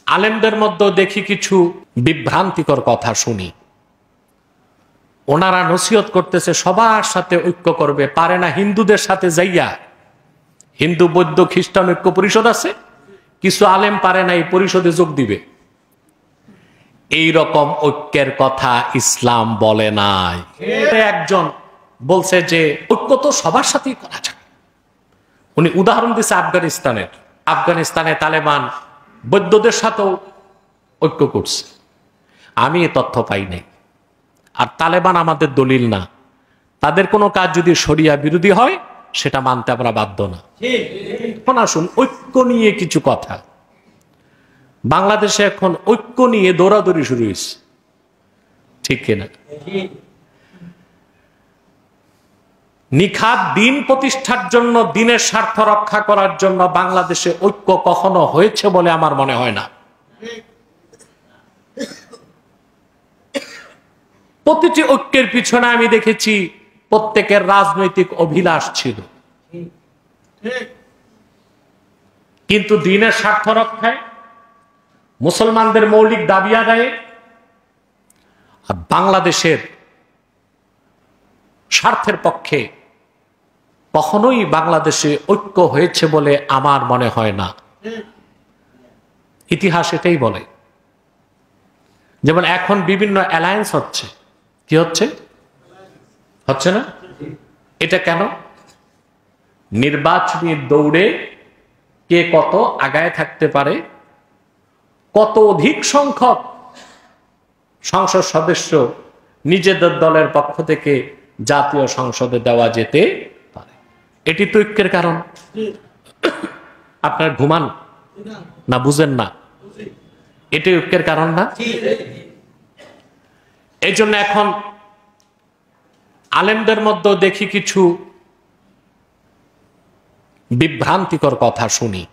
আলেমদের মধ্যে দেখি কিছু বিভ্রান্তিকর কথা শুনি। ওনারা নসিহত করতেছে সবার সাথে ঐক্য করবে, পারে না হিন্দুদের সাথে যাইয়া। হিন্দু বৌদ্ধ খ্রিস্টান ঐক্য পরিষদ আছে, কিছু আলেম পারে না এই পরিষদে যোগ দিবে। এই রকম ঐক্যের কথা ইসলাম বলে নাই। একজন বলছে যে ঐক্য তো সবার সাথেই করা যায়। উনি উদাহরণ দিচ্ছে আফগানিস্তানে তালেবান বৌদ্ধদের সাথেও ঐক্য করছে। আমি এ তথ্য পাই নাই। আর তালেবান আমাদের দলিল না, তাদের কোনো কাজ যদি শরিয়া বিরোধী হয় সেটা মানতে আমরা বাধ্য না। এখন আসুন ঐক্য নিয়ে কিছু কথা। বাংলাদেশে এখন ঐক্য নিয়ে দৌড়াদৌড়ি শুরু হয়েছে, ঠিক কিনা? নিখাত দিন প্রতিষ্ঠার জন্য, দিনের স্বার্থ রক্ষা করার জন্য বাংলাদেশে ঐক্য কখনো হয়েছে বলে আমার মনে হয় না। প্রতিটি ঐক্যের পিছনে আমি দেখেছি প্রত্যেকের রাজনৈতিক অভিলাষ ছিল, কিন্তু দিনের স্বার্থ রক্ষায়, মুসলমানদের মৌলিক দাবি আদায়ে, আর বাংলাদেশের স্বার্থের পক্ষে কখনোই বাংলাদেশে ঐক্য হয়েছে বলে আমার মনে হয় না। ইতিহাস এটাই বলে। যেমন এখন বিভিন্ন অ্যালায়েন্স হচ্ছে, কি হচ্ছে না? এটা কেন? নির্বাচনী দৌড়ে কে কত আগায় থাকতে পারে, কত অধিক সংখ্যক সংসদ সদস্য নিজেদের দলের পক্ষ থেকে জাতীয় সংসদে দেওয়া যেতে পারে, এটি তো ঐক্যের কারণ। আপনার ঘুমান না, বুঝেন না? এটি ঐক্যের কারণ না? এই জন্য এখন আলেমদের মধ্যে দেখি কিছু বিভ্রান্তিকর কথা শুনি।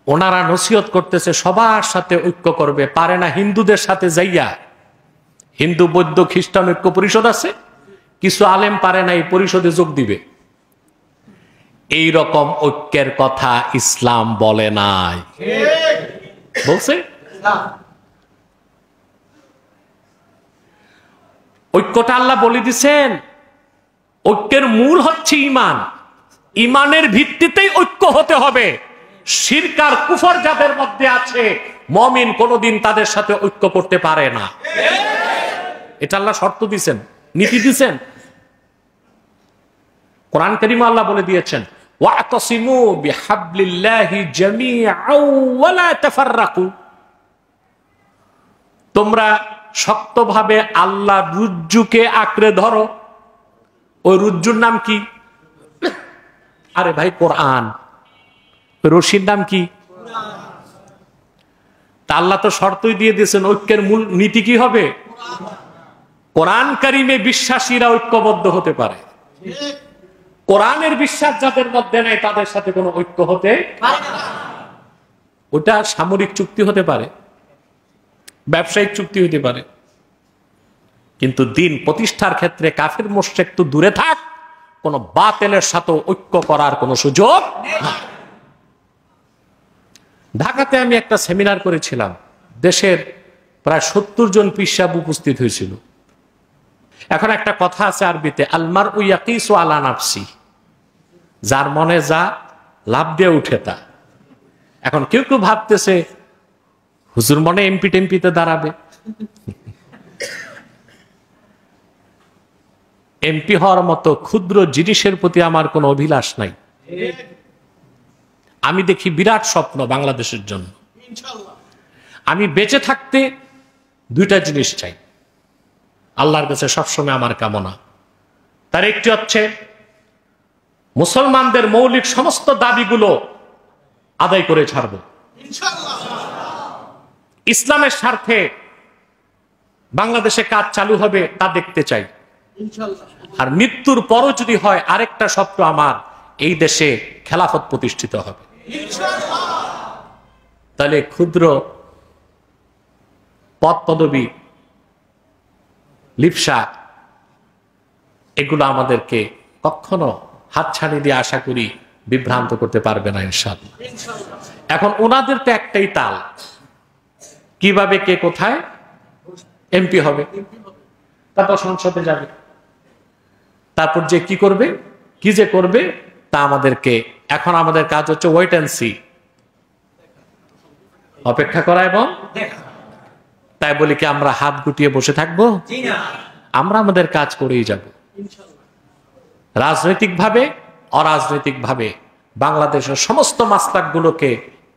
ওনারা নসিহত করতেছে সবার সাথে ঐক্য করবে, পারে না হিন্দুদের সাথে যাইয়া। হিন্দু বৌদ্ধ খ্রিস্টান ঐক্য পরিষদ আছে, কিছু আলেম পারে না এই পরিষদে যোগ দিবে। এই রকম ঐক্যের কথা ইসলাম বলে নাই। বলছে ঐক্যটা আল্লাহ বলে দিছেন। ঐক্যের মূল হচ্ছে ঈমান। ঈমানের ভিত্তিতেই ঐক্য হতে হবে। শিরক আর কুফর যাদের মধ্যে আছে, মুমিন কোনদিন তাদের সাথে ঐক্য করতে পারে না। এটা আল্লাহ শর্ত দিছেন, নীতি দিছেন। কোরআন কারীমে আল্লাহ বলে দিয়েছেন, ওয়াতাসিমু বিহাবলিল্লাহি জামিআন ওয়া লা তাফাররাকু। তোমরা শক্তভাবে আল্লাহর রুজ্জুকে আঁকড়ে ধরো। ওই রুজ্জুর নাম কি? আরে ভাই কোরআন। রশির নাম কি? তা আল্লাহ তো শর্তই দিয়ে দিয়েছেন, ঐক্যের মূল নীতি কি হবে? কোরআন কারীমে বিশ্বাসীরা ঐক্যবদ্ধ হতে পারে। কোরআনের বিশ্বাস যাদের মধ্যে নেই তাদের সাথে কোনো ঐক্য হতে পারে না। ওটা সামরিক চুক্তি হতে পারে, ব্যবসায়িক চুক্তি হতে পারে, কিন্তু দিন প্রতিষ্ঠার ক্ষেত্রে কাফির মুশরিক তো দূরে থাক, কোন বাতিলের সাথে ঐক্য করার কোনো সুযোগ নেই। ঢাকাতে আমি একটা সেমিনার করেছিলাম, দেশের প্রায় 70 জন পীর সাহেব উপস্থিত হয়েছিল। এখন একটা কথা আছে আরবিতে, আলমার ইয়াকিসু আলা নাফসি, যার মনে যা লাভ দিয়ে উঠে তা। এখন কেউ কেউ ভাবতেছে হুজুর মনে এমপি টেমপিতে দাঁড়াবে। এমপি হওয়ার মতো ক্ষুদ্র জিনিসের প্রতি আমার কোনো অভিলাষ নাই। আমি দেখি বিরাট স্বপ্ন বাংলাদেশের জন্য। আমি বেঁচে থাকতে দুইটা জিনিস চাই, আল্লাহর কাছে সবসময় আমার কামনা। তার একটি হচ্ছে মুসলমানদের মৌলিক সমস্ত দাবিগুলো আদায় করে ছাড়ব, ইসলামের স্বার্থে বাংলাদেশে কাজ চালু হবে তা দেখতে চাই। আর মৃত্যুর পরও যদি হয়, আরেকটা স্বপ্ন আমার, এই দেশে খেলাফত প্রতিষ্ঠিত হবে। তাহলে ক্ষুদ্র পদ পদবী, লিপসা, এগুলো আমাদেরকে কখনো হাতছানি দিয়ে আশা করি বিভ্রান্ত করতে পারবে না ইনশাআল্লাহ। এখন ওনাদের তো একটাই তাল, কিভাবে কে কোথায় এমপি হবে, তারপর সংসদে যাবে, তারপর যে কি করবে, কি যে করবে তা আমাদেরকে, এখন আমাদের কাজ হচ্ছে ওয়েট অ্যান্ড সি, অপেক্ষা করা এবং তাই বলি কি আমরা হাত গুটিয়ে বসে থাকবো? আমরা আমাদের কাজ করেই যাব। রাজনৈতিকভাবে অরাজনৈতিকভাবে বাংলাদেশের সমস্ত মাসলাকগুলোকে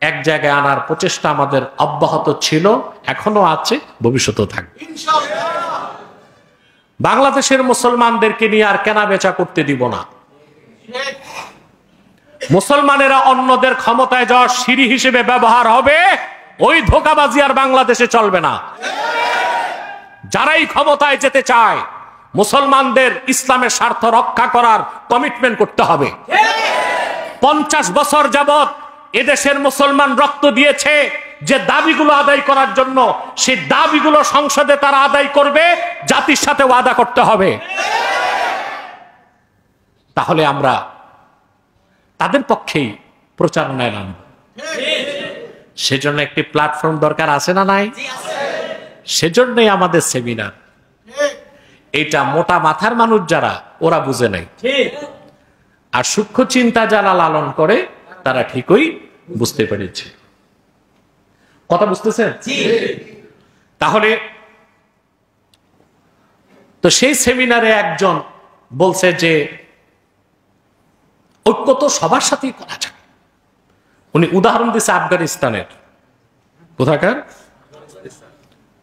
এক জায়গায় আনার প্রচেষ্টা আমাদের অব্যাহত ছিল, এখনো আছে, ভবিষ্যতেও থাকবে। বাংলাদেশের মুসলমানদেরকে নিয়ে আর কেনা বেচা করতে দিব না। মুসলমানেরা অন্যদের ক্ষমতায় যাওয়ার সিঁড়ি হিসেবে ব্যবহার হবে, ওই ধোঁকাবাজি আর বাংলাদেশে চলবে না। যারাই ক্ষমতায় যেতে চায় মুসলমানদের ইসলামের স্বার্থ রক্ষা করার কমিটমেন্ট করতে হবে। 50 বছর যাবত এদেশের মুসলমান রক্ত দিয়েছে যে দাবিগুলো আদায় করার জন্য, সেই দাবিগুলো সংসদে তারা আদায় করবে, জাতির সাথে ওয়াদা করতে হবে। তাহলে আমরা তাদের পক্ষেই প্রচারণায় নামব। সেজন্য একটি প্ল্যাটফর্ম দরকার আছে না নাই? সেজন্যই আমাদের সেমিনার। এটা মোটা মাথার মানুষ যারা, ওরা বুঝে নাই, আর সূক্ষ্ম চিন্তা যারা লালন করে তারা ঠিকই বুঝতে পেরেছে। কথা বুঝতেছেন? তাহলে তো সেই সেমিনারে একজন বলছে যে ঐক্য তো সবার সাথেই করা যায়। উনি উদাহরণ দিচ্ছে আফগানিস্তানের। কোথাকার?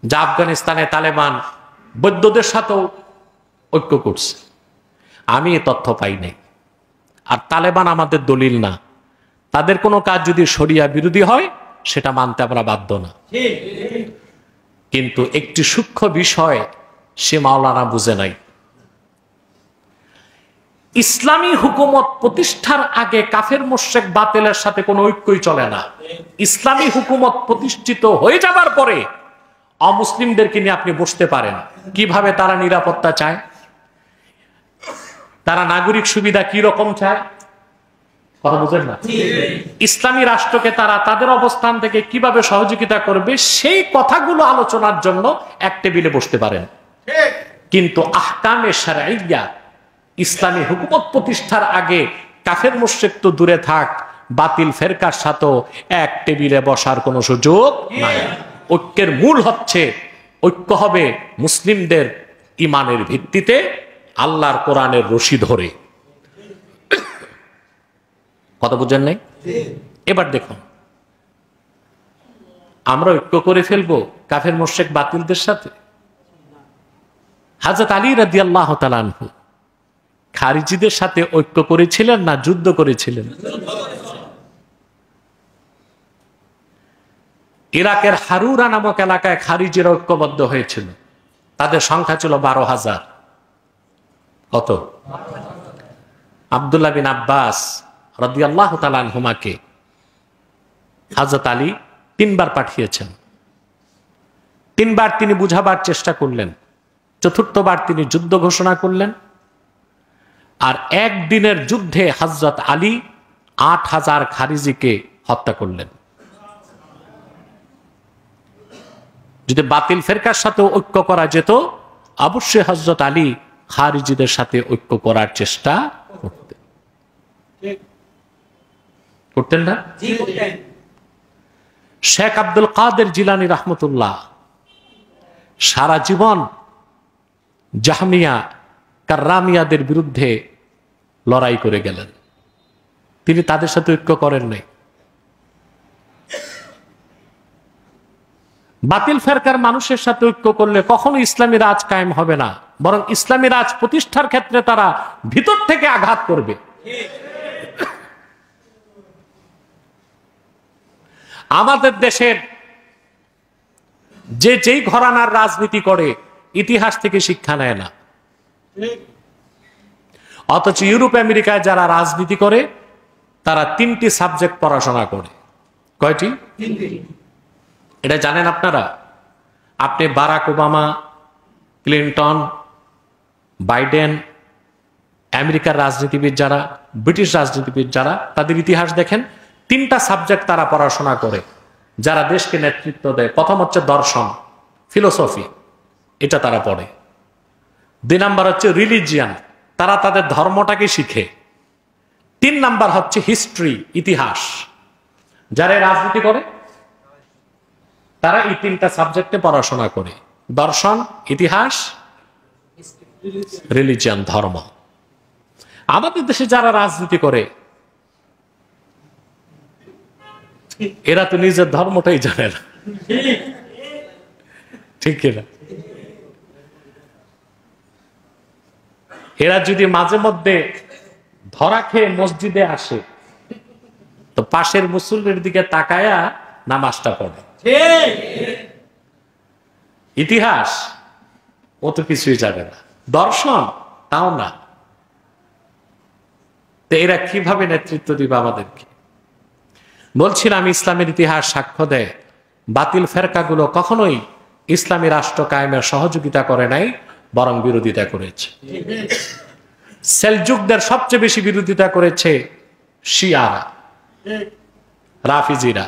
যা আফগানিস্তানে তালেবান বৌদ্ধদের সাথেও ঐক্য করছে। আমি এ তথ্য পাই নাই। আর তালেবান আমাদের দলিল না। তাদের কোনো কাজ যদি শরিয়া বিরোধী হয় সেটা মানতে আমরা বাধ্য না। কিন্তু একটি সূক্ষ্ম বিষয় সে মাওলানা বুঝে নাই। ইসলামী হুকুমত প্রতিষ্ঠার আগে কাফের মুশরিক বাতিলের সাথে কোনো ঐক্যই চলে না। ইসলামী হুকুমত প্রতিষ্ঠিত হয়ে যাবার পরে অমুসলিমদেরকে নিয়ে আপনি বসতে পারেন। কিভাবে তারা নিরাপত্তা চায়, তারা নাগরিক সুবিধা কি রকম চায়, কথা বুঝেন না? ইসলামী রাষ্ট্রকে তারা তাদের অবস্থান থেকে কিভাবে সহযোগিতা করবে, সেই কথাগুলো আলোচনার জন্য এক টেবিলে বসতে পারেন। কিন্তু আহকামে শারঈয়া, ইসলামী হুকুমত প্রতিষ্ঠার আগে কাফের মুশরিক তো দূরে থাক, বাতিল ফেরকার সাথেও এক টেবিলে বসার কোনো সুযোগ নাই। ঐক্যের মূল হচ্ছে, ঐক্য হবে মুসলিমদের ইমানের ভিত্তিতে, আল্লাহর কোরআনের রশি ধরে। কথা বুঝেন নাই? এবার দেখুন, আমরা ঐক্য করে ফেলবো কাফের মুশরিক বাতিলদের সাথে। হযরত আলী রাদিয়াল্লাহু তাআলা আনহু খারিজিদের সাথে ঐক্য করেছিলেন না যুদ্ধ করেছিলেন? ইরাকের হারুরা নামক এলাকায় খারিজিরা ঐক্যবদ্ধ হয়েছিল। তাদের সংখ্যা ছিল 12,000। কত? আব্দুল্লাহ বিন আব্বাস রাদিয়াল্লাহু তাআলা আনহুমাকে হযরত আলী 3 বার পাঠিয়েছেন। 3 বার তিনি বুঝাবার চেষ্টা করলেন, চতুর্থবার তিনি যুদ্ধ ঘোষণা করলেন। আর একদিনের যুদ্ধে হযরত আলী 8,000 খারিজিকে হত্যা করলেন। যদি বাতিল ফেরকার সাথে ঐক্য করা যেত, অবশ্যই হযরত আলী খারিজিদের সাথে ঐক্য করার চেষ্টা করতেন না? শেখ আব্দুল কাদের জিলানী রাহমাতুল্লাহ সারা জীবন জাহমিয়া কাররামিয়াদের বিরুদ্ধে লড়াই করে গেলেন। তিনি তাদের সাথে ঐক্য করেন নাই। বাতিল ফেরকার মানুষের সাথে ঐক্য করলে কখনো ইসলামী রাজ কায়েম হবে না, বরং ইসলামী রাজ প্রতিষ্ঠার ক্ষেত্রে তারা ভিতর থেকে আঘাত করবে। আমাদের দেশের যেই ঘরানার রাজনীতি করে ইতিহাস থেকে শিক্ষা নেয় না, অথচ ইউরোপ আমেরিকায় যারা রাজনীতি করে তারা 3টি সাবজেক্ট পড়াশোনা করে। কয়টি? এটা জানেন আপনারা? আপনি বারাক ওবামা, ক্লিনটন, বাইডেন, আমেরিকার রাজনীতিবিদ যারা, ব্রিটিশ রাজনীতিবিদ যারা, তাদের ইতিহাস দেখেন, তিনটা সাবজেক্ট তারা পড়াশোনা করে যারা দেশকে নেতৃত্ব দেয়। প্রথম হচ্ছে দর্শন, ফিলোসফি, এটা তারা পড়ে। 2 নাম্বার হচ্ছে রিলিজিয়ান, তারা তাদের ধর্মটাকে শিখে। 3 নাম্বার হচ্ছে হিস্ট্রি, ইতিহাস, যারা রাজনীতি করে তারা এই 3টা সাবজেক্টে পড়াশোনা করে, দর্শন, ইতিহাস, রিলিজিয়ান, ধর্ম। আমাদের দেশে যারা রাজনীতি করে এরা তো নিজের ধর্মটাই জানে না, ঠিক কিনা? এরা যদি মাঝে মধ্যে ধরা খেয়ে মসজিদে আসে তো পাশের মুসল্লির দিকে তাকায়া নামাজটা পড়ে। ইতিহাস ও তো কিছুই জানে না, দর্শন তাও না। তো এরা কিভাবে নেতৃত্ব দিবে আমাদেরকে? বলছিলাম ইসলামের ইতিহাস সাক্ষ্য দেয় বাতিল ফেরকাগুলো কখনোই ইসলামী রাষ্ট্র কায়েমের সহযোগিতা করে নাই, বরং বিরোধিতা করেছে। সেলজুকদের সবচেয়ে বেশি বিরোধিতা করেছে শিয়ারা, রাফিজিরা।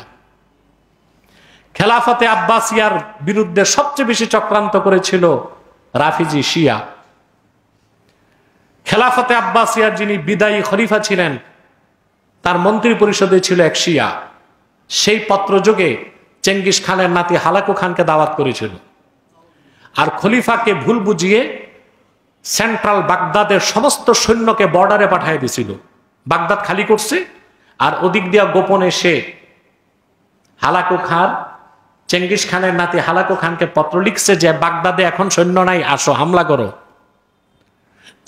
খেলাফতে আব্বাসিয়ার বিরুদ্ধে সবচেয়ে বেশি চক্রান্ত করেছিল রাফিজি, শিয়া। খেলাফতে আব্বাসিয়ার যিনি বিদায়ী খলিফা ছিলেন তার মন্ত্রী পরিষদে ছিল এক শিয়া। সেই পত্রযোগে চেঙ্গিস খানের নাতি হালাকু খানকে দাওয়াত করেছিল, আর খলিফাকে ভুল বুঝিয়ে সেন্ট্রাল বাগদাদের সমস্ত সৈন্যকে বর্ডারে পাঠিয়ে দিয়েছিল। বাগদাদ খালি করছে, আর ওদিক দিয়া গোপনে সে হালাকু খান, চেঙ্গিস খানের নাতি হালাকু খানকে পত্র লিখছে যে বাগদাদে এখন সৈন্য নাই, আসো হামলা করো।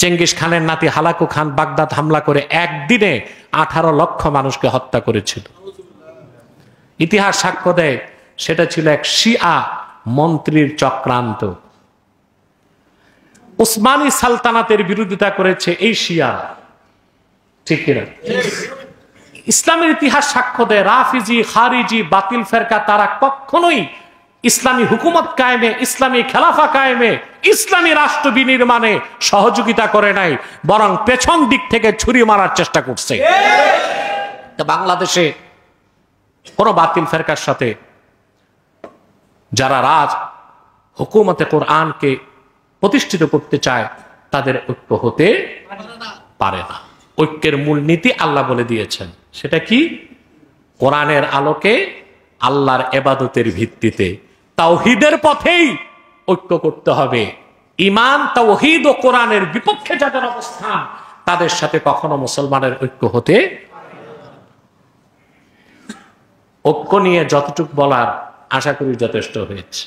চেঙ্গিস খানের নাতি হালাকু খান বাগদাদ হামলা করে একদিনে 18 লক্ষ মানুষকে হত্যা করেছিল। ইতিহাস সাক্ষ্য দেয় সেটা ছিল এক শিয়া মন্ত্রীর চক্রান্ত। উসমানী সালতানাতের বিরোধিতা করেছে এই শিয়া, ঠিক কিনা? ইসলামের ইতিহাস সাক্ষ্য দেয় রাফিজি, খারিজি, বাতিল ফেরকা তারা কখনোই ইসলামী হুকুমত কায়েমে, ইসলামী খেলাফা কায়েমে, ইসলামী রাষ্ট্র বিনির্মাণে সহযোগিতা করে নাই, বরং পেছন দিক থেকে ছুরি মারার চেষ্টা করছে। বাংলাদেশে কোন বাতিল ফেরকার সাথে যারা হুকুমতে কোরআনকে প্রতিষ্ঠিত করতে চায় তাদের ঐক্য হতে পারে না। ঐক্যের মূলনীতি আল্লাহ বলে দিয়েছেন, সেটা কি? কোরআনের আলোকে, আল্লাহর ইবাদতের ভিত্তিতে, তাওহীদের পথেই ঐক্য করতে হবে। ঈমান, তাওহীদ ও কোরআনের বিপক্ষে যাদের অবস্থান তাদের সাথে কখনো মুসলমানের ঐক্য হতে। ঐক্য নিয়ে যতটুকু বলার আশা করি যথেষ্ট হয়েছে।